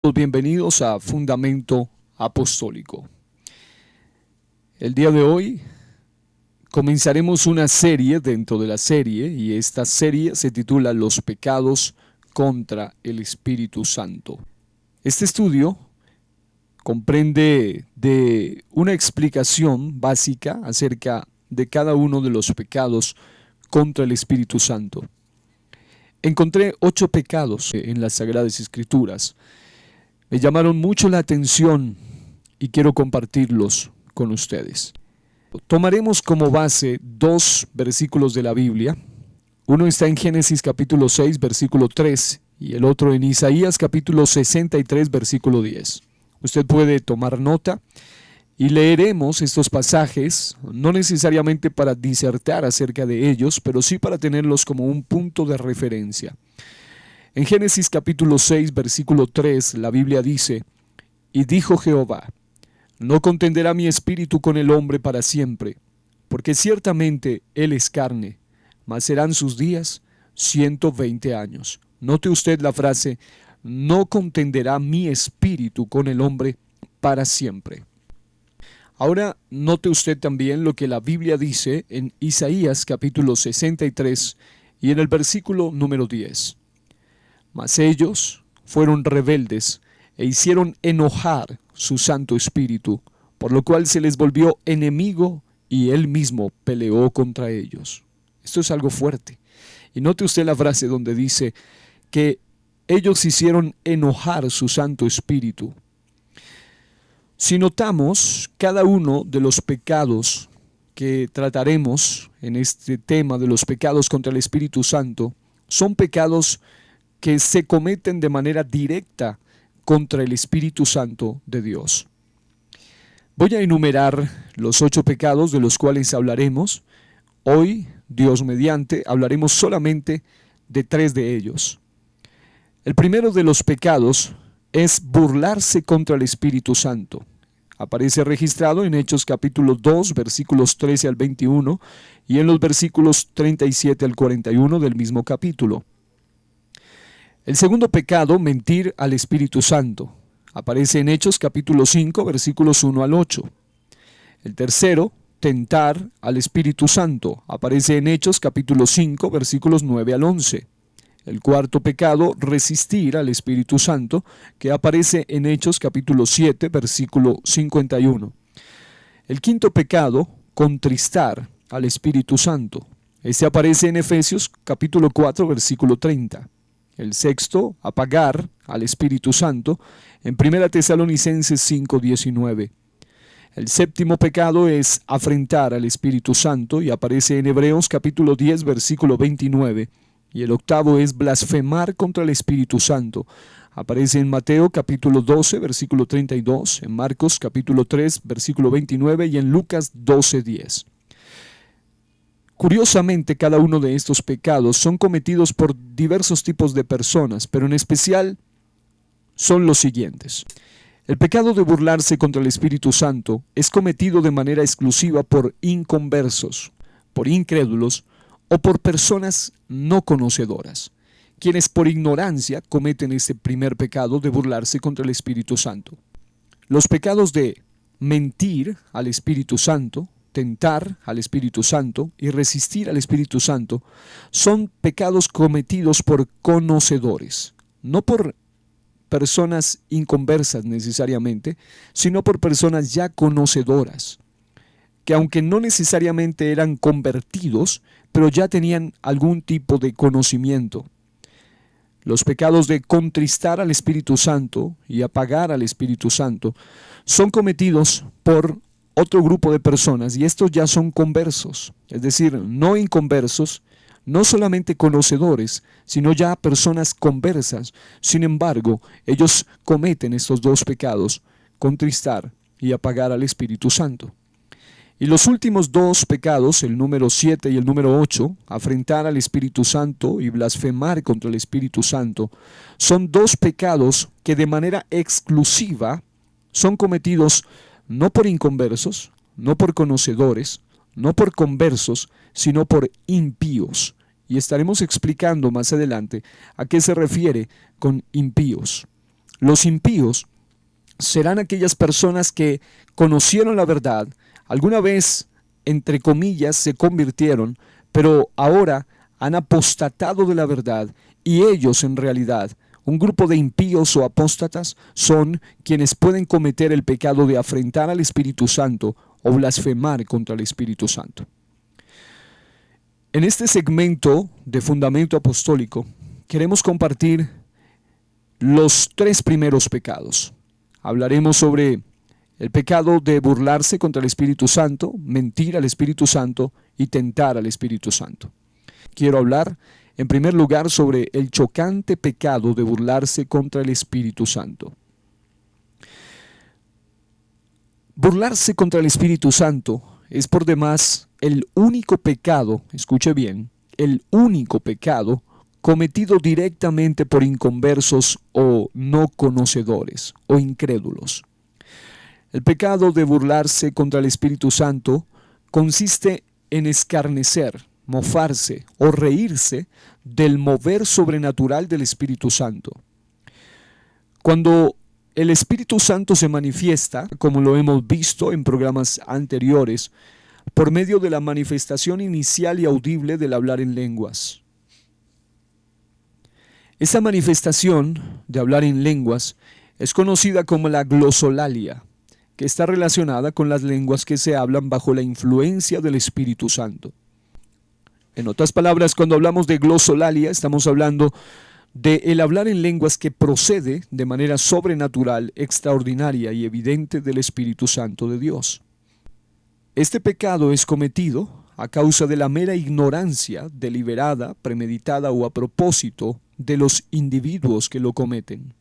Bienvenidos a Fundamento Apostólico. El día de hoy comenzaremos una serie dentro de la serie y esta serie se titula Los pecados contra el Espíritu Santo. Este estudio comprende de una explicación básica acerca de cada uno de los pecados contra el Espíritu Santo. Encontré 8 pecados en las Sagradas Escrituras. Me llamaron mucho la atención y quiero compartirlos con ustedes. Tomaremos como base 2 versículos de la Biblia. Uno está en Génesis capítulo 6, versículo 3, y el otro en Isaías capítulo 63, versículo 10. Usted puede tomar nota y leeremos estos pasajes, no necesariamente para disertar acerca de ellos, pero sí para tenerlos como un punto de referencia. En Génesis capítulo 6, versículo 3, la Biblia dice: Y dijo Jehová, no contenderá mi espíritu con el hombre para siempre, porque ciertamente él es carne, mas serán sus días 120 años. Note usted la frase, no contenderá mi espíritu con el hombre para siempre. Ahora note usted también lo que la Biblia dice en Isaías capítulo 63 y en el versículo número 10. Mas ellos fueron rebeldes e hicieron enojar su Santo Espíritu, por lo cual se les volvió enemigo y él mismo peleó contra ellos. Esto es algo fuerte. Y note usted la frase donde dice que ellos hicieron enojar su Santo Espíritu. Si notamos, cada uno de los pecados que trataremos en este tema de los pecados contra el Espíritu Santo son pecados que se cometen de manera directa contra el Espíritu Santo de Dios. Voy a enumerar los 8 pecados de los cuales hablaremos. Hoy, Dios mediante, hablaremos solamente de 3 de ellos. El primero de los pecados es burlarse contra el Espíritu Santo. Aparece registrado en Hechos capítulo 2, versículos 13 al 21 y en los versículos 37 al 41 del mismo capítulo. El segundo pecado, mentir al Espíritu Santo, aparece en Hechos capítulo 5, versículos 1 al 8. El tercero, tentar al Espíritu Santo, aparece en Hechos capítulo 5, versículos 9 al 11. El cuarto pecado, resistir al Espíritu Santo, que aparece en Hechos capítulo 7, versículo 51. El quinto pecado, contristar al Espíritu Santo. Este aparece en Efesios capítulo 4, versículo 30. El sexto, apagar al Espíritu Santo, en 1 Tesalonicenses 5, 19. El séptimo pecado es afrentar al Espíritu Santo y aparece en Hebreos capítulo 10, versículo 29. Y el octavo es blasfemar contra el Espíritu Santo. Aparece en Mateo capítulo 12, versículo 32, en Marcos capítulo 3, versículo 29 y en Lucas 12, 10. Curiosamente, cada uno de estos pecados son cometidos por diversos tipos de personas, pero en especial son los siguientes. El pecado de burlarse contra el Espíritu Santo es cometido de manera exclusiva por inconversos, por incrédulos o por personas no conocedoras, quienes por ignorancia cometen este primer pecado de burlarse contra el Espíritu Santo. Los pecados de mentir al Espíritu Santo, tentar al Espíritu Santo y resistir al Espíritu Santo son pecados cometidos por conocedores, no por personas inconversas necesariamente, sino por personas ya conocedoras, que aunque no necesariamente eran convertidos, pero ya tenían algún tipo de conocimiento. Los pecados de contristar al Espíritu Santo y apagar al Espíritu Santo son cometidos por otro grupo de personas, y estos ya son conversos, es decir, no inconversos, no solamente conocedores, sino ya personas conversas. Sin embargo, ellos cometen estos 2 pecados, contristar y apagar al Espíritu Santo. Y los últimos 2 pecados, el número 7 y el número 8, afrentar al Espíritu Santo y blasfemar contra el Espíritu Santo, son 2 pecados que de manera exclusiva son cometidos no por inconversos, no por conocedores, no por conversos, sino por impíos. Y estaremos explicando más adelante a qué se refiere con impíos. Los impíos serán aquellas personas que conocieron la verdad, alguna vez, entre comillas, se convirtieron, pero ahora han apostatado de la verdad, y ellos en realidad, un grupo de impíos o apóstatas, son quienes pueden cometer el pecado de afrentar al Espíritu Santo o blasfemar contra el Espíritu Santo. En este segmento de Fundamento Apostólico, queremos compartir los tres primeros pecados. Hablaremos sobre el pecado de burlarse contra el Espíritu Santo, mentir al Espíritu Santo y tentar al Espíritu Santo. Quiero hablar en primer lugar sobre el chocante pecado de burlarse contra el Espíritu Santo. Burlarse contra el Espíritu Santo es por demás el único pecado, escuche bien, el único pecado cometido directamente por inconversos o no conocedores o incrédulos. El pecado de burlarse contra el Espíritu Santo consiste en escarnecer, mofarse o reírse del mover sobrenatural del Espíritu Santo. Cuando el Espíritu Santo se manifiesta, como lo hemos visto en programas anteriores, por medio de la manifestación inicial y audible del hablar en lenguas. Esta manifestación de hablar en lenguas es conocida como la glosolalia, que está relacionada con las lenguas que se hablan bajo la influencia del Espíritu Santo. En otras palabras, cuando hablamos de glosolalia, estamos hablando de el hablar en lenguas que procede de manera sobrenatural, extraordinaria y evidente del Espíritu Santo de Dios. Este pecado es cometido a causa de la mera ignorancia deliberada, premeditada o a propósito de los individuos que lo cometen.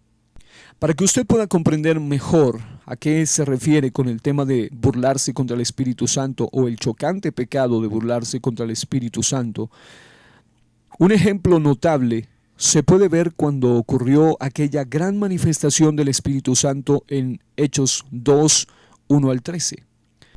Para que usted pueda comprender mejor a qué se refiere con el tema de burlarse contra el Espíritu Santo o el chocante pecado de burlarse contra el Espíritu Santo, un ejemplo notable se puede ver cuando ocurrió aquella gran manifestación del Espíritu Santo en Hechos 2, 1 al 13.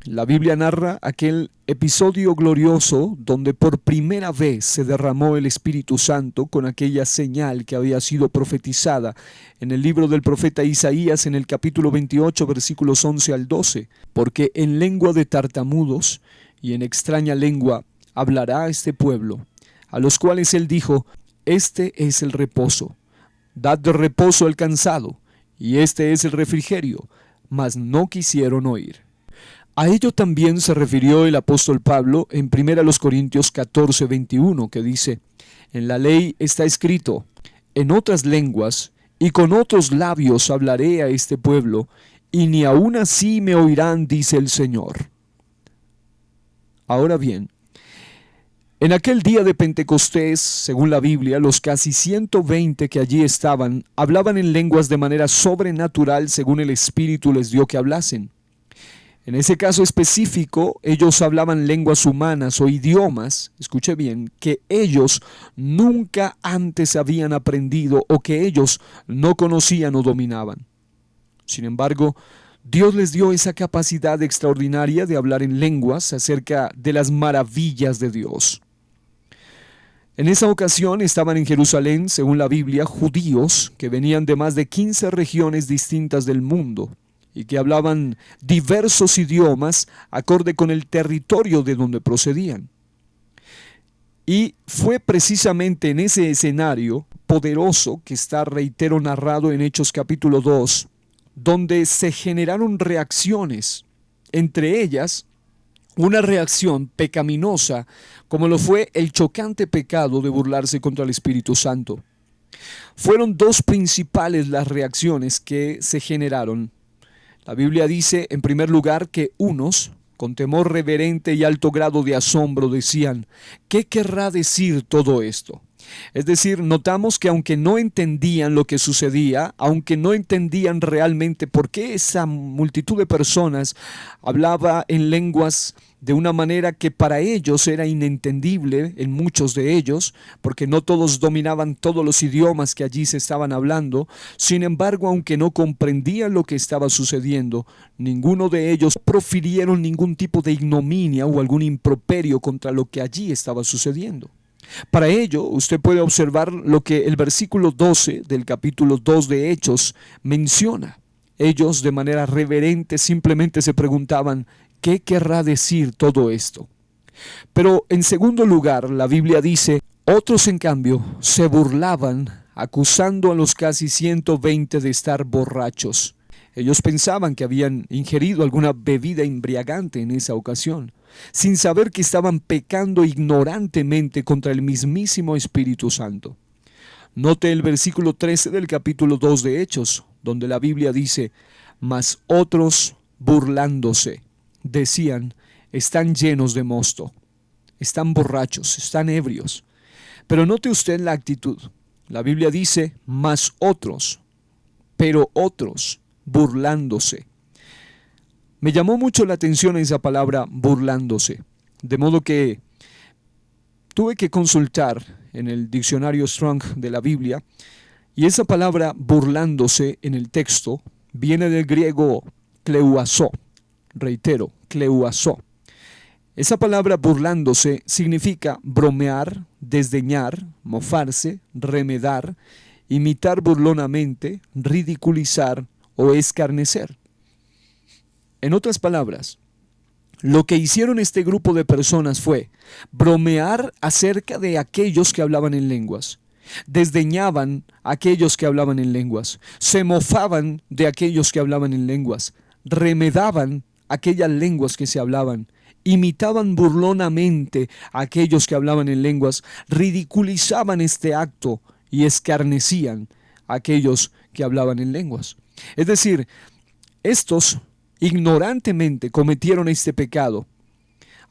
La Biblia narra aquel episodio glorioso donde por primera vez se derramó el Espíritu Santo con aquella señal que había sido profetizada en el libro del profeta Isaías en el capítulo 28, versículos 11 al 12. Porque en lengua de tartamudos y en extraña lengua hablará este pueblo, a los cuales él dijo: este es el reposo, dad de reposo al cansado, y este es el refrigerio, mas no quisieron oír. A ello también se refirió el apóstol Pablo en 1 Corintios 14, 21, que dice: en la ley está escrito, en otras lenguas y con otros labios hablaré a este pueblo, y ni aun así me oirán, dice el Señor. Ahora bien, en aquel día de Pentecostés, según la Biblia, los casi 120 que allí estaban hablaban en lenguas de manera sobrenatural según el Espíritu les dio que hablasen. En ese caso específico, ellos hablaban lenguas humanas o idiomas, escuche bien, que ellos nunca antes habían aprendido o que ellos no conocían o dominaban. Sin embargo, Dios les dio esa capacidad extraordinaria de hablar en lenguas acerca de las maravillas de Dios. En esa ocasión estaban en Jerusalén, según la Biblia, judíos que venían de más de 15 regiones distintas del mundo y que hablaban diversos idiomas acorde con el territorio de donde procedían. Y fue precisamente en ese escenario poderoso que está, reitero, narrado en Hechos capítulo 2, donde se generaron reacciones, entre ellas una reacción pecaminosa, como lo fue el chocante pecado de burlarse contra el Espíritu Santo. Fueron dos principales las reacciones que se generaron. La Biblia dice, en primer lugar, que unos, con temor reverente y alto grado de asombro, decían: ¿qué querrá decir todo esto? Es decir, notamos que aunque no entendían lo que sucedía, aunque no entendían realmente por qué esa multitud de personas hablaba en lenguas de una manera que para ellos era inentendible en muchos de ellos, porque no todos dominaban todos los idiomas que allí se estaban hablando. Sin embargo, aunque no comprendían lo que estaba sucediendo, ninguno de ellos profirieron ningún tipo de ignominia o algún improperio contra lo que allí estaba sucediendo. Para ello, usted puede observar lo que el versículo 12 del capítulo 2 de Hechos menciona. Ellos, de manera reverente, simplemente se preguntaban, ¿qué querrá decir todo esto? Pero en segundo lugar, la Biblia dice, otros en cambio se burlaban, acusando a los casi 120 de estar borrachos. Ellos pensaban que habían ingerido alguna bebida embriagante en esa ocasión, sin saber que estaban pecando ignorantemente contra el mismísimo Espíritu Santo. Note el versículo 13 del capítulo 2 de Hechos, donde la Biblia dice, mas otros burlándose, decían, están llenos de mosto, están borrachos, están ebrios. Pero note usted la actitud. La Biblia dice, mas otros, pero otros, burlándose. Me llamó mucho la atención esa palabra burlándose, de modo que tuve que consultar en el diccionario Strong de la Biblia, y esa palabra burlándose en el texto viene del griego kleuasó. Reitero, kleuasó. Esa palabra burlándose significa bromear, desdeñar, mofarse, remedar, imitar burlonamente, ridiculizar o escarnecer. En otras palabras, lo que hicieron este grupo de personas fue bromear acerca de aquellos que hablaban en lenguas. Desdeñaban a aquellos que hablaban en lenguas. Se mofaban de aquellos que hablaban en lenguas. Remedaban aquellas lenguas que se hablaban. Imitaban burlonamente a aquellos que hablaban en lenguas. Ridiculizaban este acto y escarnecían a aquellos que hablaban en lenguas. Es decir, estos ignorantemente cometieron este pecado.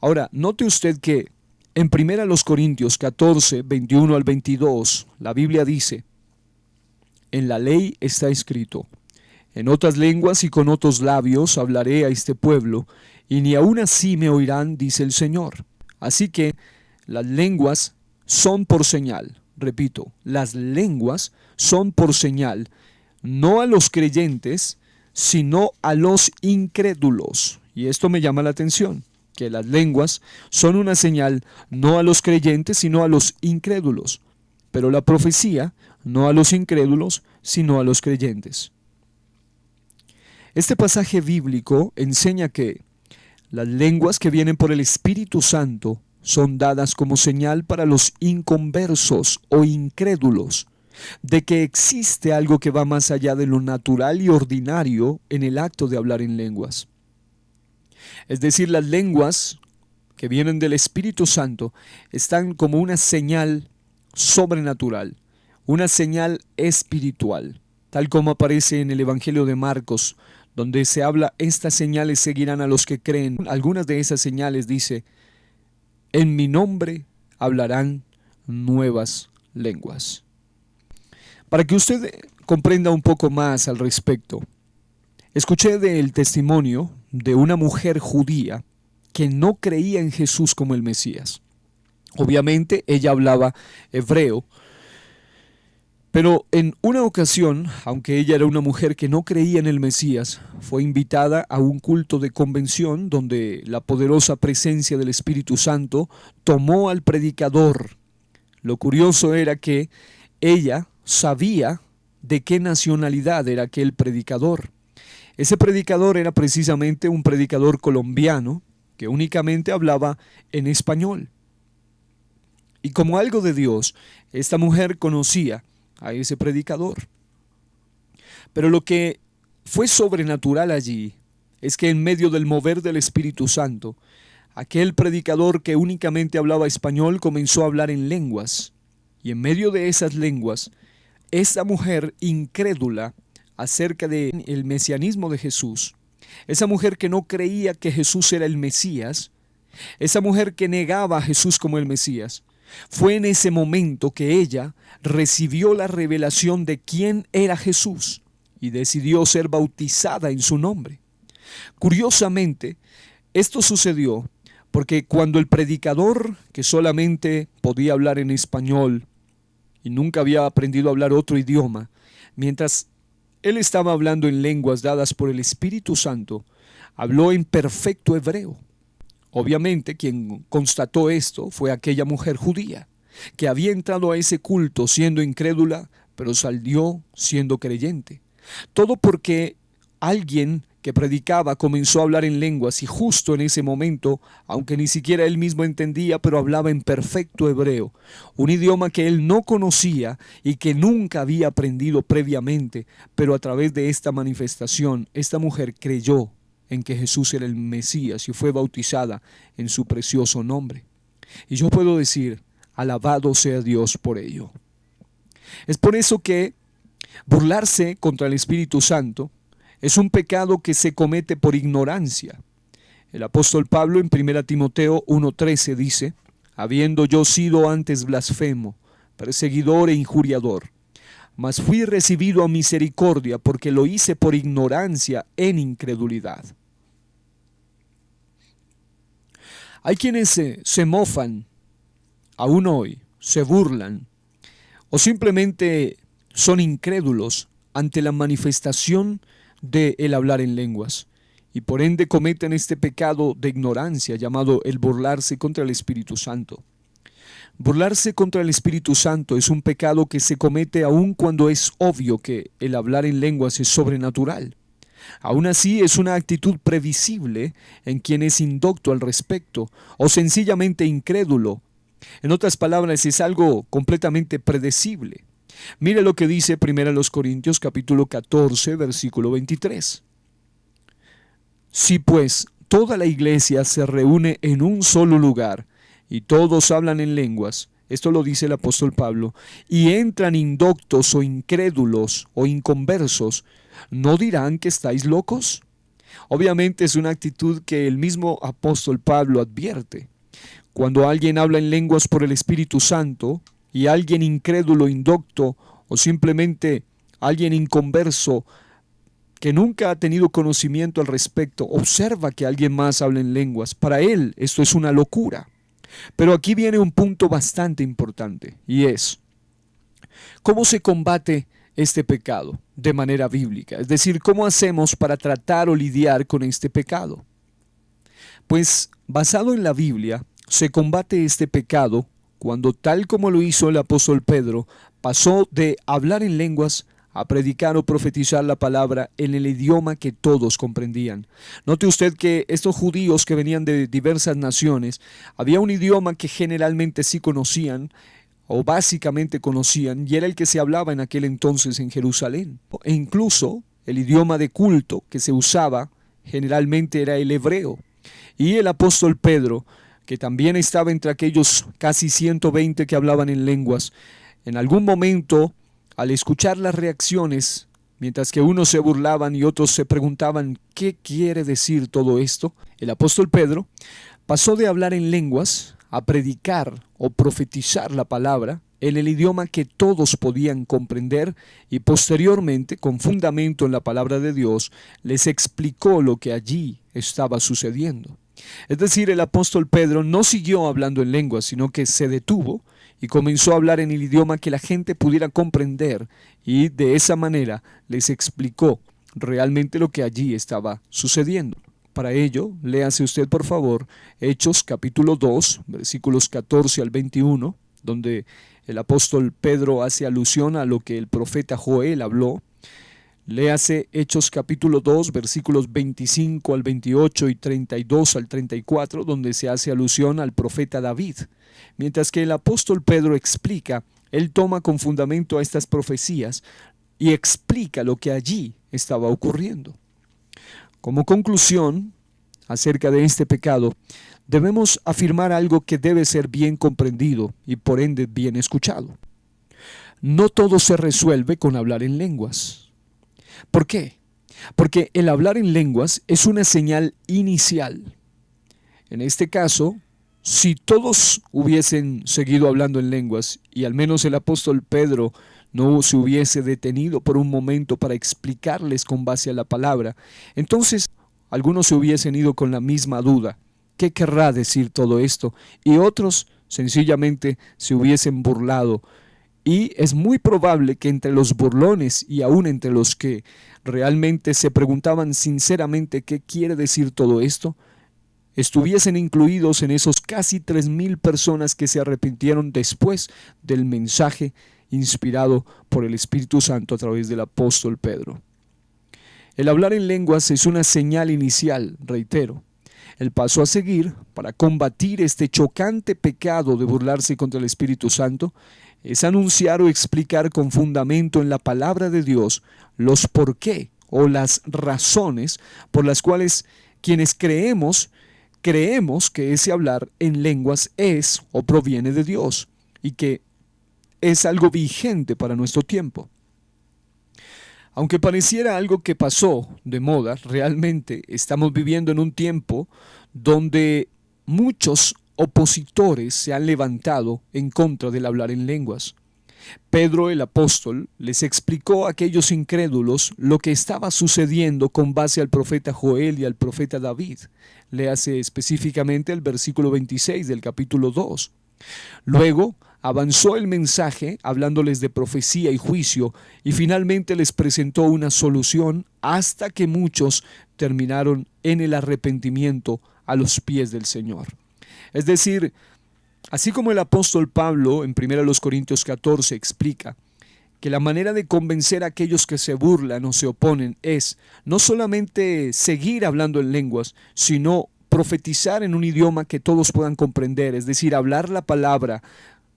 Ahora, note usted que en 1 Corintios 14, 21 al 22, la Biblia dice, en la ley está escrito, en otras lenguas y con otros labios hablaré a este pueblo, y ni aun así me oirán, dice el Señor. Así que las lenguas son por señal. Repito, las lenguas son por señal, no a los creyentes, sino a los incrédulos. Y esto me llama la atención, que las lenguas son una señal no a los creyentes, sino a los incrédulos. Pero la profecía no a los incrédulos, sino a los creyentes. Este pasaje bíblico enseña que las lenguas que vienen por el Espíritu Santo son dadas como señal para los inconversos o incrédulos, de que existe algo que va más allá de lo natural y ordinario en el acto de hablar en lenguas. Es decir, las lenguas que vienen del Espíritu Santo están como una señal sobrenatural, una señal espiritual, tal como aparece en el Evangelio de Marcos, donde se habla, estas señales seguirán a los que creen. Algunas de esas señales dice, en mi nombre hablarán nuevas lenguas. Para que usted comprenda un poco más al respecto, escuché del testimonio de una mujer judía que no creía en Jesús como el Mesías. Obviamente ella hablaba hebreo, pero en una ocasión, aunque ella era una mujer que no creía en el Mesías, fue invitada a un culto de convención donde la poderosa presencia del Espíritu Santo tomó al predicador. Lo curioso era que ella sabía de qué nacionalidad era aquel predicador. Ese predicador era precisamente un predicador colombiano que únicamente hablaba en español. Y como algo de Dios, esta mujer conocía a ese predicador. Pero lo que fue sobrenatural allí es que en medio del mover del Espíritu Santo, aquel predicador que únicamente hablaba español comenzó a hablar en lenguas. Y en medio de esas lenguas, esa mujer incrédula acerca del mesianismo de Jesús, esa mujer que no creía que Jesús era el Mesías, esa mujer que negaba a Jesús como el Mesías, fue en ese momento que ella recibió la revelación de quién era Jesús y decidió ser bautizada en su nombre. Curiosamente, esto sucedió porque cuando el predicador, que solamente podía hablar en español y nunca había aprendido a hablar otro idioma, mientras él estaba hablando en lenguas dadas por el Espíritu Santo, habló en perfecto hebreo. Obviamente quien constató esto fue aquella mujer judía, que había entrado a ese culto siendo incrédula, pero salió siendo creyente. Todo porque alguien que predicaba comenzó a hablar en lenguas y justo en ese momento, aunque ni siquiera él mismo entendía, pero hablaba en perfecto hebreo, un idioma que él no conocía y que nunca había aprendido previamente, pero a través de esta manifestación, esta mujer creyó en que Jesús era el Mesías y fue bautizada en su precioso nombre. Y yo puedo decir, alabado sea Dios por ello. Es por eso que burlarse contra el Espíritu Santo es un pecado que se comete por ignorancia. El apóstol Pablo en 1 Timoteo 1:13 dice, habiendo yo sido antes blasfemo, perseguidor e injuriador, mas fui recibido a misericordia porque lo hice por ignorancia en incredulidad. Hay quienes se mofan, aún hoy, se burlan, o simplemente son incrédulos ante la manifestación de el hablar en lenguas, y por ende cometen este pecado de ignorancia llamado el burlarse contra el Espíritu Santo. Burlarse contra el Espíritu Santo es un pecado que se comete aun cuando es obvio que el hablar en lenguas es sobrenatural. Aún así es una actitud previsible en quien es indocto al respecto o sencillamente incrédulo. En otras palabras, es algo completamente predecible. Mire lo que dice 1 Corintios capítulo 14, versículo 23. Si pues toda la iglesia se reúne en un solo lugar y todos hablan en lenguas, esto lo dice el apóstol Pablo, y entran indoctos o incrédulos o inconversos, ¿no dirán que estáis locos? Obviamente es una actitud que el mismo apóstol Pablo advierte. Cuando alguien habla en lenguas por el Espíritu Santo y alguien incrédulo, indocto o simplemente alguien inconverso que nunca ha tenido conocimiento al respecto, observa que alguien más habla en lenguas, para él esto es una locura. Pero aquí viene un punto bastante importante y es, ¿cómo se combate este pecado de manera bíblica? Es decir, ¿cómo hacemos para tratar o lidiar con este pecado? Pues basado en la Biblia, se combate este pecado cuando, tal como lo hizo el apóstol Pedro, pasó de hablar en lenguas a predicar o profetizar la palabra en el idioma que todos comprendían. Note usted que estos judíos que venían de diversas naciones, había un idioma que generalmente sí conocían, o básicamente conocían, y era el que se hablaba en aquel entonces en Jerusalén. E incluso el idioma de culto que se usaba generalmente era el hebreo. Y el apóstol Pedro, que también estaba entre aquellos casi 120 que hablaban en lenguas, en algún momento, al escuchar las reacciones, mientras que unos se burlaban y otros se preguntaban ¿qué quiere decir todo esto?, el apóstol Pedro pasó de hablar en lenguas a predicar o profetizar la palabra en el idioma que todos podían comprender y posteriormente, con fundamento en la palabra de Dios, les explicó lo que allí estaba sucediendo. Es decir, el apóstol Pedro no siguió hablando en lenguas, sino que se detuvo y comenzó a hablar en el idioma que la gente pudiera comprender, y de esa manera les explicó realmente lo que allí estaba sucediendo. Para ello, léase usted por favor Hechos capítulo 2, versículos 14 al 21, donde el apóstol Pedro hace alusión a lo que el profeta Joel habló. Léase Hechos capítulo 2, versículos 25 al 28 y 32 al 34, donde se hace alusión al profeta David. Mientras que el apóstol Pedro explica, él toma con fundamento a estas profecías y explica lo que allí estaba ocurriendo. Como conclusión acerca de este pecado, debemos afirmar algo que debe ser bien comprendido y por ende bien escuchado. No todo se resuelve con hablar en lenguas. ¿Por qué? Porque el hablar en lenguas es una señal inicial. En este caso, si todos hubiesen seguido hablando en lenguas y al menos el apóstol Pedro no se hubiese detenido por un momento para explicarles con base a la palabra, entonces algunos se hubiesen ido con la misma duda. ¿Qué querrá decir todo esto? Y otros sencillamente se hubiesen burlado. Y es muy probable que entre los burlones y aún entre los que realmente se preguntaban sinceramente qué quiere decir todo esto, estuviesen incluidos en esos casi 3,000 personas que se arrepintieron después del mensaje inspirado por el Espíritu Santo a través del apóstol Pedro. El hablar en lenguas es una señal inicial, reitero. El paso a seguir para combatir este chocante pecado de burlarse contra el Espíritu Santo es anunciar o explicar con fundamento en la palabra de Dios los por qué o las razones por las cuales quienes creemos que ese hablar en lenguas es o proviene de Dios y que es algo vigente para nuestro tiempo. Aunque pareciera algo que pasó de moda, realmente estamos viviendo en un tiempo donde muchos opositores se han levantado en contra del hablar en lenguas. Pedro el apóstol les explicó a aquellos incrédulos lo que estaba sucediendo con base al profeta Joel y al profeta David. Léase específicamente el versículo 26 del capítulo 2. Luego avanzó el mensaje hablándoles de profecía y juicio y finalmente les presentó una solución hasta que muchos terminaron en el arrepentimiento a los pies del Señor. Es decir, así como el apóstol Pablo en 1 Corintios 14 explica que la manera de convencer a aquellos que se burlan o se oponen es no solamente seguir hablando en lenguas, sino profetizar en un idioma que todos puedan comprender, es decir, hablar la palabra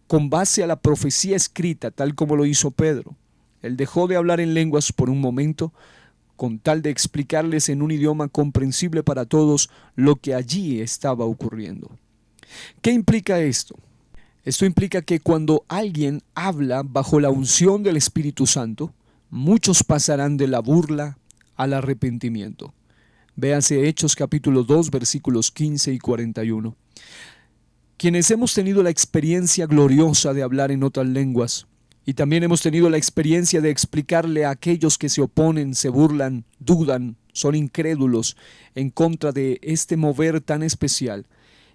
con base a la profecía escrita, tal como lo hizo Pedro. Él dejó de hablar en lenguas por un momento, con tal de explicarles en un idioma comprensible para todos lo que allí estaba ocurriendo. ¿Qué implica esto? Esto implica que cuando alguien habla bajo la unción del Espíritu Santo, muchos pasarán de la burla al arrepentimiento. Véase Hechos capítulo 2, versículos 15 y 41. Quienes hemos tenido la experiencia gloriosa de hablar en otras lenguas y también hemos tenido la experiencia de explicarle a aquellos que se oponen, se burlan, dudan, son incrédulos en contra de este mover tan especial,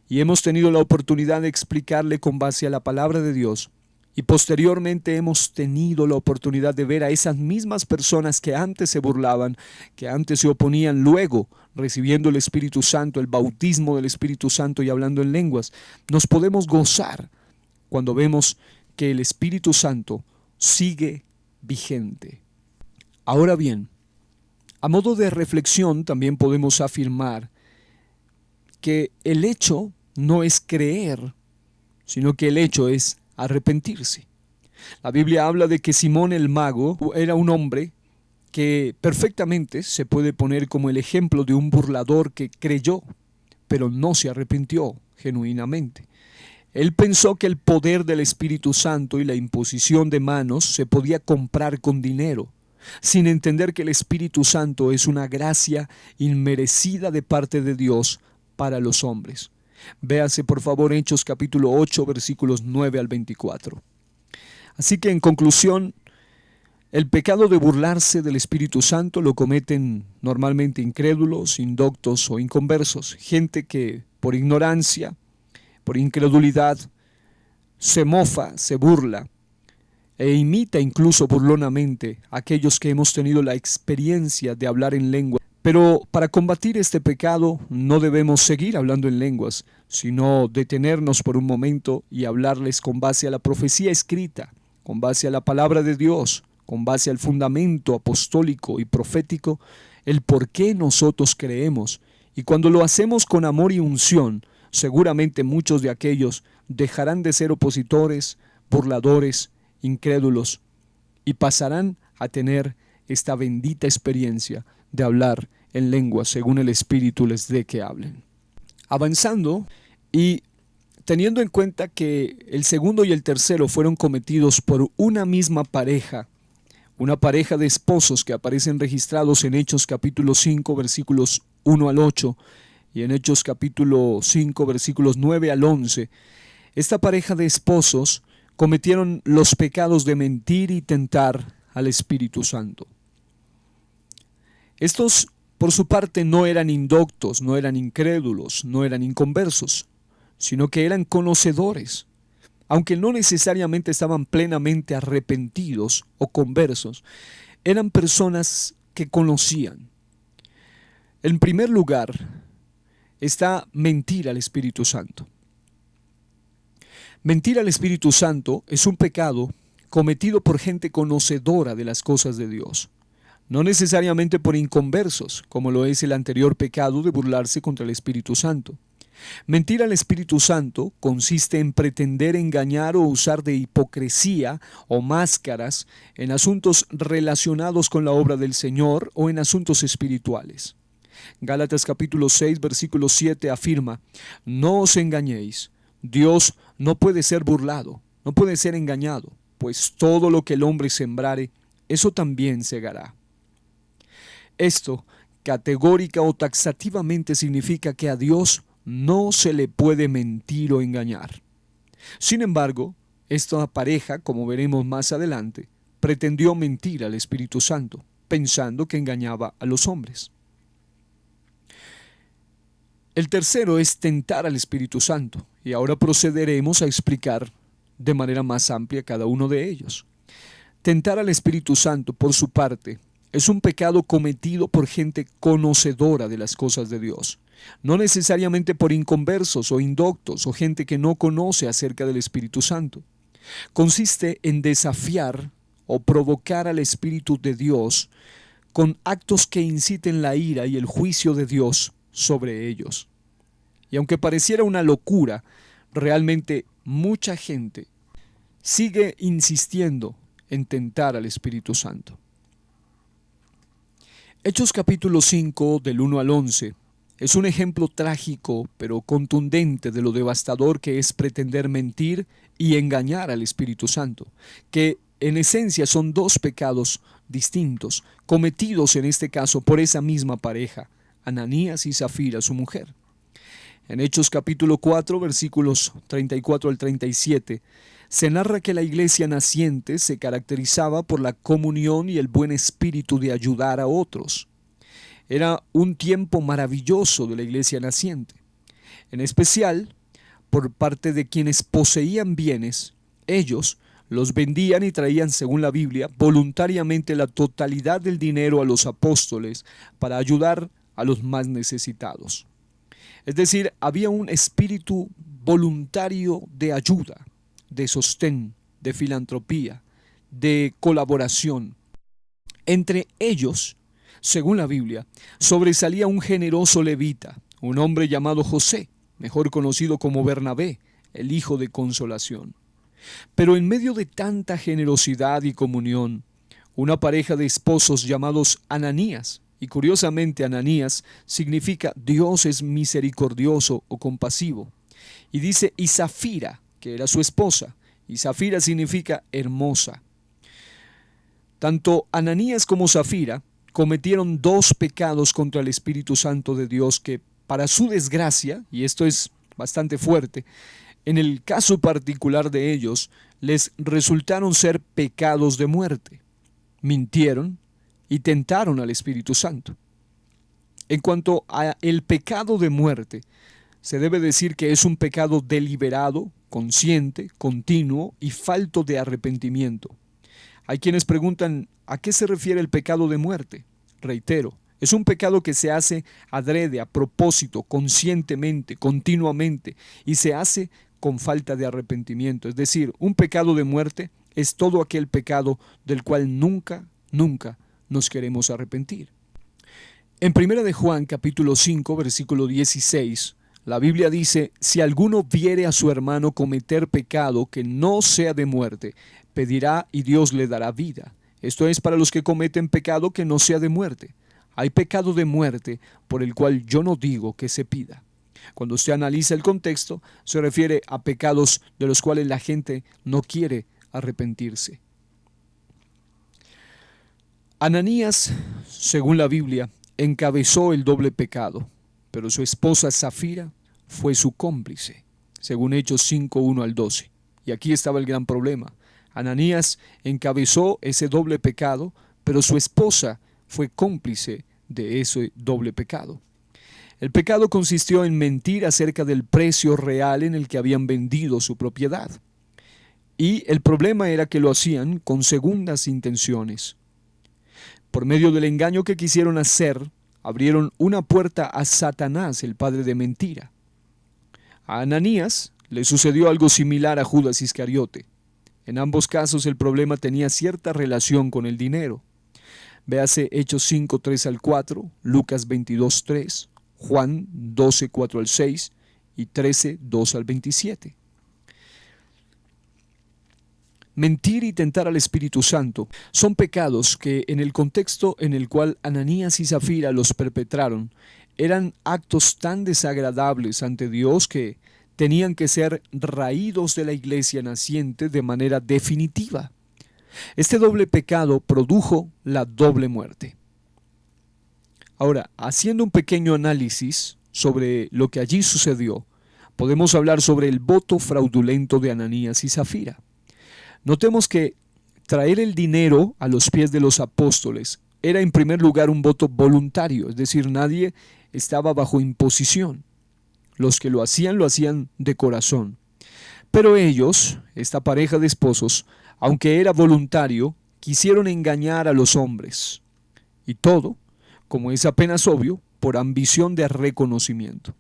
y hemos tenido la oportunidad de explicarle con base a la palabra de Dios, y posteriormente hemos tenido la oportunidad de ver a esas mismas personas que antes se burlaban, que antes se oponían, luego recibiendo el Espíritu Santo, el bautismo del Espíritu Santo y hablando en lenguas. Nos podemos gozar cuando vemos que el Espíritu Santo sigue vigente. Ahora bien, a modo de reflexión también podemos afirmar que el hecho no es creer, sino que el hecho es arrepentirse. La Biblia habla de que Simón el mago era un hombre que perfectamente se puede poner como el ejemplo de un burlador que creyó, pero no se arrepintió genuinamente. Él pensó que el poder del Espíritu Santo y la imposición de manos se podía comprar con dinero, sin entender que el Espíritu Santo es una gracia inmerecida de parte de Dios para los hombres. Véase por favor Hechos capítulo 8 versículos 9 al 24. Así que en conclusión, el pecado de burlarse del Espíritu Santo lo cometen normalmente incrédulos, indoctos o inconversos, gente que por ignorancia, por incredulidad, se mofa, se burla e imita incluso burlonamente a aquellos que hemos tenido la experiencia de hablar en lengua. Pero para combatir este pecado no debemos seguir hablando en lenguas, sino detenernos por un momento y hablarles con base a la profecía escrita, con base a la palabra de Dios, con base al fundamento apostólico y profético, el por qué nosotros creemos. Y cuando lo hacemos con amor y unción, seguramente muchos de aquellos dejarán de ser opositores, burladores, incrédulos, y pasarán a tener esta bendita experiencia de hablar en lenguas según el Espíritu les dé que hablen. Avanzando y teniendo en cuenta que el segundo y el tercero fueron cometidos por una misma pareja, una pareja de esposos que aparecen registrados en Hechos capítulo 5 versículos 1 al 8 y en Hechos capítulo 5 versículos 9 al 11, esta pareja de esposos cometieron los pecados de mentir y tentar al Espíritu Santo. Estos, por su parte, no eran indoctos, no eran incrédulos, no eran inconversos, sino que eran conocedores. Aunque no necesariamente estaban plenamente arrepentidos o conversos, eran personas que conocían. En primer lugar, está mentir al Espíritu Santo. Mentir al Espíritu Santo es un pecado cometido por gente conocedora de las cosas de Dios, no necesariamente por inconversos, como lo es el anterior pecado de burlarse contra el Espíritu Santo. Mentir al Espíritu Santo consiste en pretender engañar o usar de hipocresía o máscaras en asuntos relacionados con la obra del Señor o en asuntos espirituales. Gálatas capítulo 6, versículo 7 afirma: no os engañéis, Dios no puede ser burlado, no puede ser engañado, pues todo lo que el hombre sembrare, eso también segará. Esto categórica o taxativamente significa que a Dios no se le puede mentir o engañar. Sin embargo, esta pareja, como veremos más adelante, pretendió mentir al Espíritu Santo, pensando que engañaba a los hombres. El tercero es tentar al Espíritu Santo, y ahora procederemos a explicar de manera más amplia cada uno de ellos. Tentar al Espíritu Santo, por su parte, es un pecado cometido por gente conocedora de las cosas de Dios, no necesariamente por inconversos o indoctos o gente que no conoce acerca del Espíritu Santo. Consiste en desafiar o provocar al Espíritu de Dios con actos que inciten la ira y el juicio de Dios sobre ellos. Y aunque pareciera una locura, realmente mucha gente sigue insistiendo en tentar al Espíritu Santo. Hechos capítulo 5 del 1 al 11 es un ejemplo trágico pero contundente de lo devastador que es pretender mentir y engañar al Espíritu Santo, que en esencia son dos pecados distintos, cometidos en este caso por esa misma pareja, Ananías y Zafira, su mujer. En Hechos capítulo 4, versículos 34 al 37, se narra que la iglesia naciente se caracterizaba por la comunión y el buen espíritu de ayudar a otros. Era un tiempo maravilloso de la iglesia naciente. En especial, por parte de quienes poseían bienes, ellos los vendían y traían, según la Biblia, voluntariamente la totalidad del dinero a los apóstoles para ayudar a los más necesitados. Es decir, había un espíritu voluntario de ayuda, de sostén, de filantropía, de colaboración. Entre ellos, según la Biblia, sobresalía un generoso levita, un hombre llamado José, mejor conocido como Bernabé, el hijo de consolación. Pero en medio de tanta generosidad y comunión, una pareja de esposos llamados Ananías, y curiosamente Ananías significa Dios es misericordioso o compasivo, y dice y Zafira, que era su esposa, y Zafira significa hermosa. Tanto Ananías como Zafira cometieron dos pecados contra el Espíritu Santo de Dios que, para su desgracia, y esto es bastante fuerte, en el caso particular de ellos, les resultaron ser pecados de muerte. Mintieron y tentaron al Espíritu Santo. En cuanto a el pecado de muerte, se debe decir que es un pecado deliberado, consciente, continuo y falto de arrepentimiento. Hay quienes preguntan, ¿a qué se refiere el pecado de muerte? Reitero, es un pecado que se hace adrede, a propósito, conscientemente, continuamente, y se hace con falta de arrepentimiento. Es decir, un pecado de muerte es todo aquel pecado del cual nunca nos queremos arrepentir. En 1 de Juan capítulo 5 versículo 16, la Biblia dice: si alguno viere a su hermano cometer pecado que no sea de muerte, pedirá y Dios le dará vida. Esto es para los que cometen pecado que no sea de muerte. Hay pecado de muerte por el cual yo no digo que se pida. Cuando usted analiza el contexto, se refiere a pecados de los cuales la gente no quiere arrepentirse. Ananías, según la Biblia, encabezó el doble pecado, pero su esposa Zafira fue su cómplice, según Hechos 5, 1 al 12. Y aquí estaba el gran problema. Ananías encabezó ese doble pecado, pero su esposa fue cómplice de ese doble pecado. El pecado consistió en mentir acerca del precio real en el que habían vendido su propiedad. Y el problema era que lo hacían con segundas intenciones. Por medio del engaño que quisieron hacer abrieron una puerta a Satanás, el padre de mentira. A Ananías le sucedió algo similar a Judas Iscariote. En ambos casos el problema tenía cierta relación con el dinero. Véase Hechos 5, 3 al 4, Lucas 22, 3, Juan 12, 4 al 6 y 13, 2 al 27. Mentir y tentar al Espíritu Santo son pecados que, en el contexto en el cual Ananías y Zafira los perpetraron, eran actos tan desagradables ante Dios que tenían que ser raídos de la iglesia naciente de manera definitiva. Este doble pecado produjo la doble muerte. Ahora, haciendo un pequeño análisis sobre lo que allí sucedió, podemos hablar sobre el voto fraudulento de Ananías y Zafira. Notemos que traer el dinero a los pies de los apóstoles era en primer lugar un voto voluntario, es decir, nadie estaba bajo imposición. Los que lo hacían de corazón. Pero ellos, esta pareja de esposos, aunque era voluntario, quisieron engañar a los hombres. Y todo, como es apenas obvio, por ambición de reconocimiento.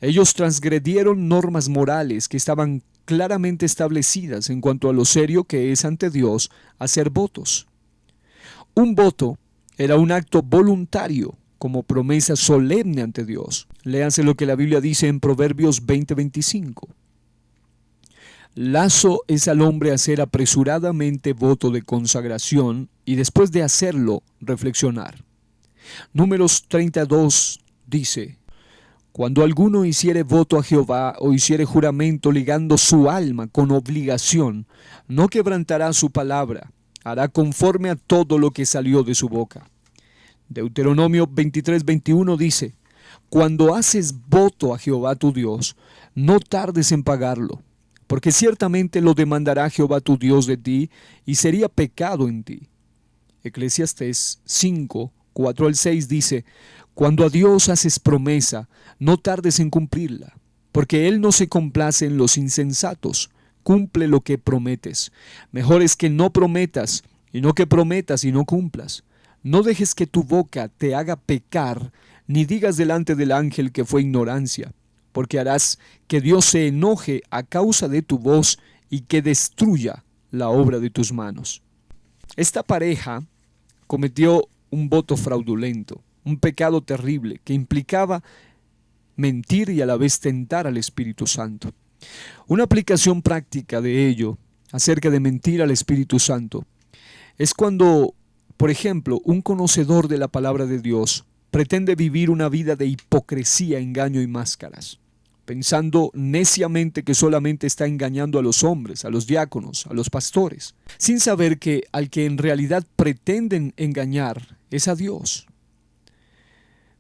Ellos transgredieron normas morales que estaban claramente establecidas en cuanto a lo serio que es ante Dios hacer votos. Un voto era un acto voluntario como promesa solemne ante Dios. Léanse lo que la Biblia dice en Proverbios 20:25. Lazo es al hombre hacer apresuradamente voto de consagración y después de hacerlo reflexionar. Números 32 dice: Cuando alguno hiciere voto a Jehová o hiciere juramento ligando su alma con obligación, no quebrantará su palabra, hará conforme a todo lo que salió de su boca. Deuteronomio 23:21 dice: Cuando haces voto a Jehová tu Dios, no tardes en pagarlo, porque ciertamente lo demandará Jehová tu Dios de ti y sería pecado en ti. Eclesiastés 5, 4 al 6 dice: Cuando a Dios haces promesa, no tardes en cumplirla, porque Él no se complace en los insensatos. Cumple lo que prometes. Mejor es que no prometas, y no que prometas y no cumplas. No dejes que tu boca te haga pecar, ni digas delante del ángel que fue ignorancia, porque harás que Dios se enoje a causa de tu voz y que destruya la obra de tus manos. Esta pareja cometió un voto fraudulento, un pecado terrible que implicaba mentir y a la vez tentar al Espíritu Santo. Una aplicación práctica de ello, acerca de mentir al Espíritu Santo, es cuando, por ejemplo, un conocedor de la palabra de Dios pretende vivir una vida de hipocresía, engaño y máscaras, pensando neciamente que solamente está engañando a los hombres, a los diáconos, a los pastores, sin saber que al que en realidad pretenden engañar es a Dios.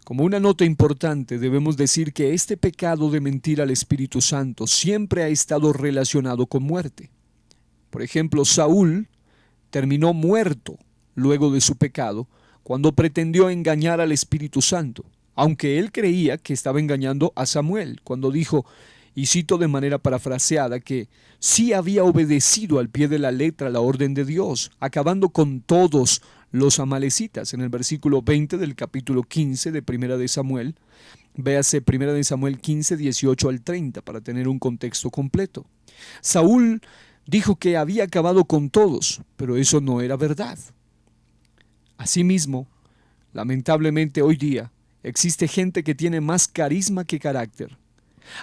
Como una nota importante, debemos decir que este pecado de mentir al Espíritu Santo siempre ha estado relacionado con muerte. Por ejemplo, Saúl terminó muerto luego de su pecado cuando pretendió engañar al Espíritu Santo, aunque él creía que estaba engañando a Samuel, cuando dijo, y cito de manera parafraseada, que sí había obedecido al pie de la letra la orden de Dios, acabando con todos los amalecitas. En el versículo 20 del capítulo 15 de Primera de Samuel, véase Primera de Samuel 15, 18 al 30 para tener un contexto completo. Saúl dijo que había acabado con todos, pero eso no era verdad. Asimismo, lamentablemente hoy día existe gente que tiene más carisma que carácter.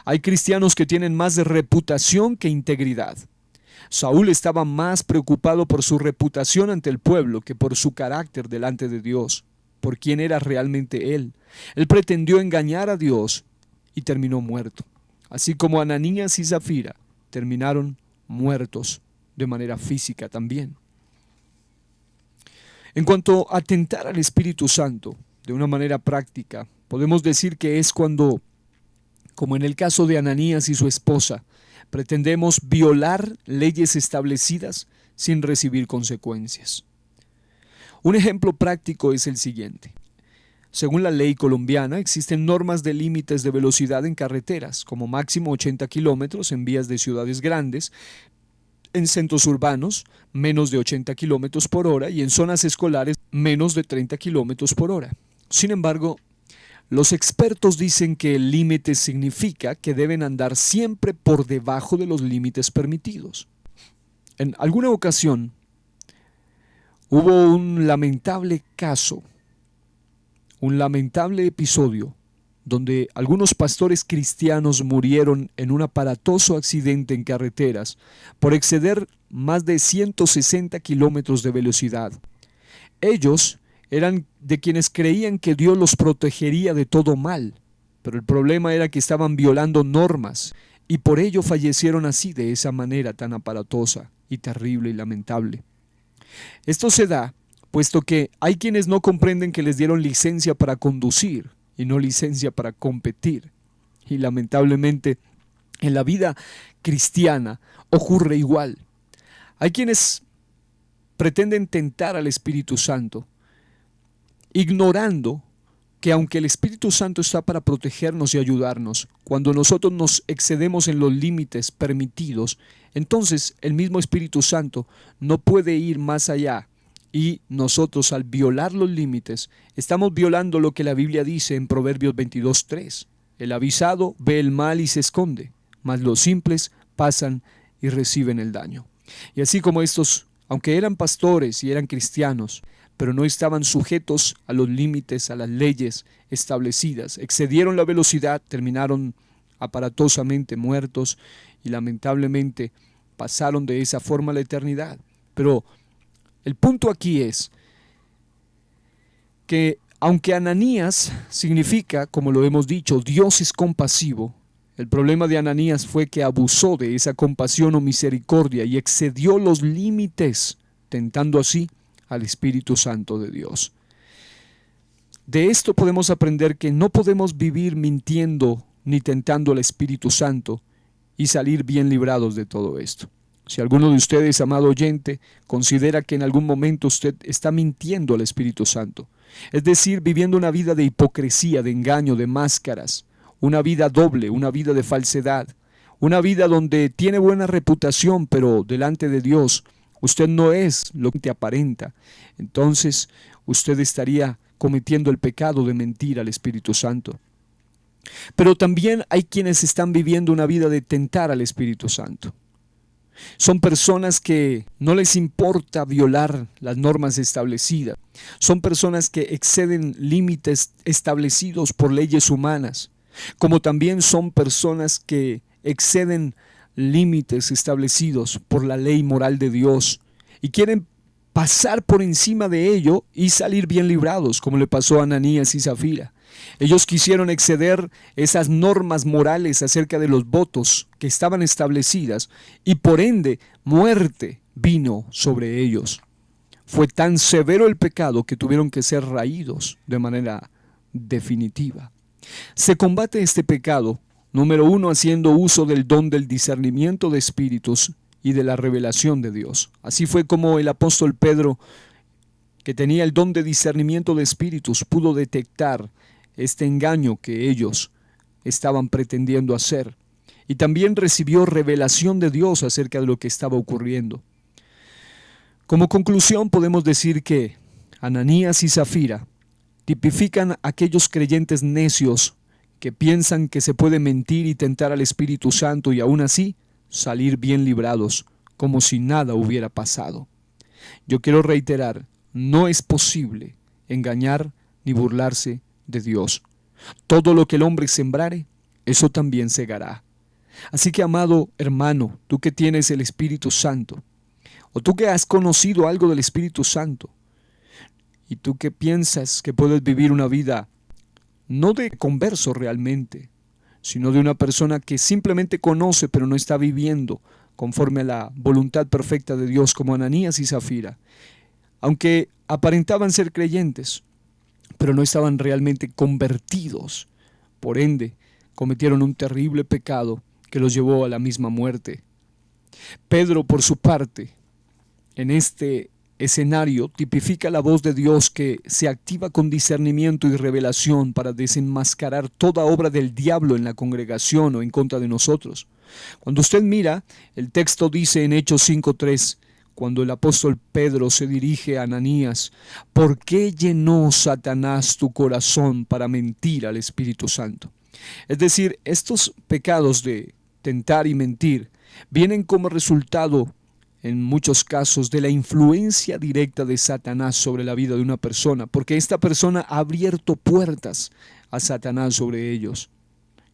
Hay cristianos que tienen más de reputación que integridad. Saúl estaba más preocupado por su reputación ante el pueblo que por su carácter delante de Dios, por quién era realmente él. Él pretendió engañar a Dios y terminó muerto, así como Ananías y Zafira terminaron muertos de manera física también. En cuanto a tentar al Espíritu Santo, de una manera práctica, podemos decir que es cuando, como en el caso de Ananías y su esposa, pretendemos violar leyes establecidas sin recibir consecuencias. Un ejemplo práctico es el siguiente. Según la ley colombiana, existen normas de límites de velocidad en carreteras, como máximo 80 kilómetros en vías de ciudades grandes, en centros urbanos, menos de 80 kilómetros por hora y en zonas escolares, menos de 30 kilómetros por hora. Sin embargo, los expertos dicen que el límite significa que deben andar siempre por debajo de los límites permitidos. En alguna ocasión hubo un lamentable caso, un lamentable episodio, donde algunos pastores cristianos murieron en un aparatoso accidente en carreteras por exceder más de 160 kilómetros de velocidad. Ellos eran de quienes creían que Dios los protegería de todo mal, pero el problema era que estaban violando normas y por ello fallecieron así, de esa manera tan aparatosa y terrible y lamentable. Esto se da puesto que hay quienes no comprenden que les dieron licencia para conducir y no licencia para competir. Y lamentablemente en la vida cristiana ocurre igual. Hay quienes pretenden tentar al Espíritu Santo, ignorando que aunque el Espíritu Santo está para protegernos y ayudarnos, cuando nosotros nos excedemos en los límites permitidos, entonces el mismo Espíritu Santo no puede ir más allá. Y nosotros, al violar los límites, estamos violando lo que la Biblia dice en Proverbios 22:3. El avisado ve el mal y se esconde, mas los simples pasan y reciben el daño. Y así como estos, aunque eran pastores y eran cristianos, pero no estaban sujetos a los límites, a las leyes establecidas, excedieron la velocidad, terminaron aparatosamente muertos y lamentablemente pasaron de esa forma a la eternidad. Pero el punto aquí es que aunque Ananías significa, como lo hemos dicho, Dios es compasivo, el problema de Ananías fue que abusó de esa compasión o misericordia y excedió los límites, tentando así al Espíritu Santo de Dios. De esto podemos aprender que no podemos vivir mintiendo ni tentando al Espíritu Santo y salir bien librados de todo esto. Si alguno de ustedes, amado oyente, considera que en algún momento usted está mintiendo al Espíritu Santo, es decir, viviendo una vida de hipocresía, de engaño, de máscaras, una vida doble, una vida de falsedad, una vida donde tiene buena reputación, pero delante de Dios usted no es lo que aparenta, entonces usted estaría cometiendo el pecado de mentir al Espíritu Santo. Pero también hay quienes están viviendo una vida de tentar al Espíritu Santo. Son personas que no les importa violar las normas establecidas. Son personas que exceden límites establecidos por leyes humanas, como también son personas que exceden límites establecidos por la ley moral de Dios y quieren pasar por encima de ello y salir bien librados, como le pasó a Ananías y Zafira. Ellos quisieron exceder esas normas morales acerca de los votos que estaban establecidas y por ende muerte vino sobre ellos. Fue tan severo el pecado que tuvieron que ser raídos de manera definitiva. Se combate este pecado, número uno, haciendo uso del don del discernimiento de espíritus y de la revelación de Dios. Así fue como el apóstol Pedro, que tenía el don de discernimiento de espíritus, pudo detectar este engaño que ellos estaban pretendiendo hacer. Y también recibió revelación de Dios acerca de lo que estaba ocurriendo. Como conclusión podemos decir que Ananías y Zafira tipifican a aquellos creyentes necios que piensan que se puede mentir y tentar al Espíritu Santo y aún así salir bien librados, como si nada hubiera pasado. Yo quiero reiterar, no es posible engañar ni burlarse de Dios. Todo lo que el hombre sembrare, eso también segará. Así que, amado hermano, tú que tienes el Espíritu Santo, o tú que has conocido algo del Espíritu Santo, y tú que piensas que puedes vivir una vida no de converso realmente, sino de una persona que simplemente conoce pero no está viviendo conforme a la voluntad perfecta de Dios, como Ananías y Zafira, aunque aparentaban ser creyentes, pero no estaban realmente convertidos. Por ende, cometieron un terrible pecado que los llevó a la misma muerte. Pedro, por su parte, en este escenario, tipifica la voz de Dios que se activa con discernimiento y revelación para desenmascarar toda obra del diablo en la congregación o en contra de nosotros. Cuando usted mira, el texto dice en Hechos 5:3, cuando el apóstol Pedro se dirige a Ananías: ¿por qué llenó Satanás tu corazón para mentir al Espíritu Santo? Es decir, estos pecados de tentar y mentir vienen como resultado, en muchos casos, de la influencia directa de Satanás sobre la vida de una persona, porque esta persona ha abierto puertas a Satanás sobre ellos.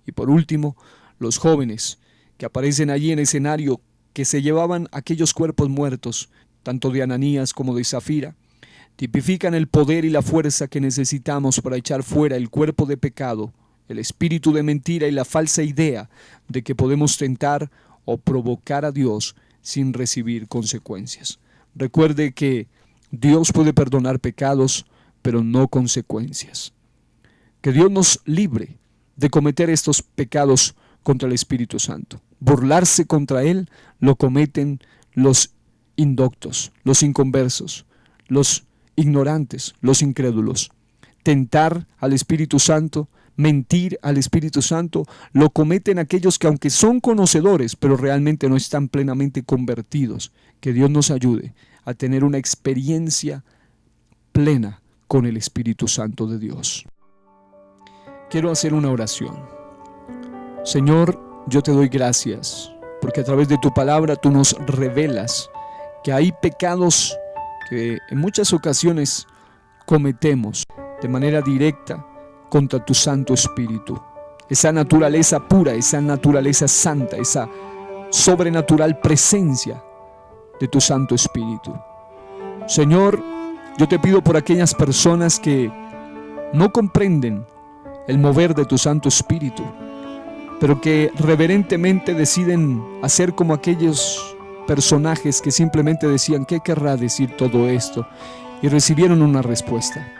Y por último, los jóvenes que aparecen allí en escenario, que se llevaban aquellos cuerpos muertos, tanto de Ananías como de Zafira, tipifican el poder y la fuerza que necesitamos para echar fuera el cuerpo de pecado, el espíritu de mentira y la falsa idea de que podemos tentar o provocar a Dios sin recibir consecuencias. Recuerde que Dios puede perdonar pecados, pero no consecuencias. Que Dios nos libre de cometer estos pecados contra el Espíritu Santo. Burlarse contra Él lo cometen los indoctos, los inconversos, los ignorantes, los incrédulos. Tentar al Espíritu Santo, mentir al Espíritu Santo, lo cometen aquellos que, aunque son conocedores, pero realmente no están plenamente convertidos. Que Dios nos ayude a tener una experiencia plena con el Espíritu Santo de Dios. Quiero hacer una oración. Señor, yo te doy gracias, porque a través de tu palabra tú nos revelas que hay pecados que en muchas ocasiones cometemos de manera directa contra tu Santo Espíritu. Esa naturaleza pura, esa naturaleza santa, esa sobrenatural presencia de tu Santo Espíritu. Señor, yo te pido por aquellas personas que no comprenden el mover de tu Santo Espíritu, pero que reverentemente deciden hacer como aquellos personajes que simplemente decían: ¿qué querrá decir todo esto? Y recibieron una respuesta.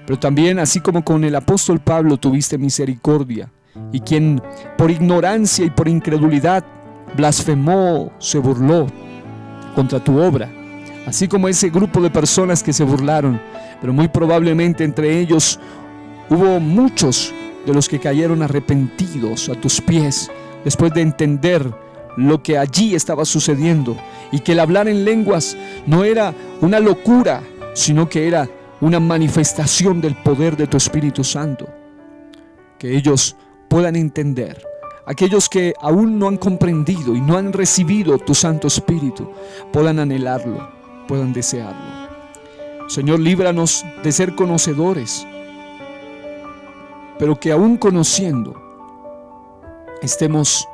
Pero también, así como con el apóstol Pablo tuviste misericordia, y quien por ignorancia y por incredulidad blasfemó, se burló contra tu obra, así como ese grupo de personas que se burlaron, pero muy probablemente entre ellos hubo muchos de los que cayeron arrepentidos a tus pies después de entender lo que allí estaba sucediendo, y que el hablar en lenguas no era una locura, sino que era una manifestación del poder de tu Espíritu Santo. Que ellos puedan entender, aquellos que aún no han comprendido y no han recibido tu Santo Espíritu, puedan anhelarlo, puedan desearlo. Señor, líbranos de ser conocedores, pero que aún conociendo estemos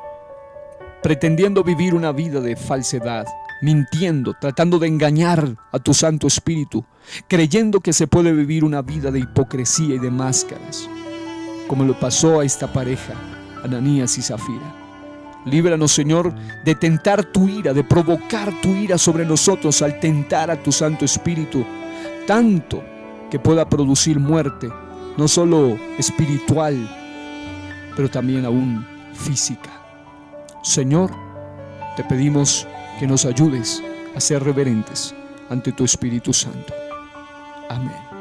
pretendiendo vivir una vida de falsedad, mintiendo, tratando de engañar a tu Santo Espíritu, creyendo que se puede vivir una vida de hipocresía y de máscaras, como lo pasó a esta pareja, Ananías y Zafira. Líbranos, Señor, de tentar tu ira, de provocar tu ira sobre nosotros al tentar a tu Santo Espíritu, tanto que pueda producir muerte, no solo espiritual, pero también aún física. Señor, te pedimos que nos ayudes a ser reverentes ante tu Espíritu Santo. Amén.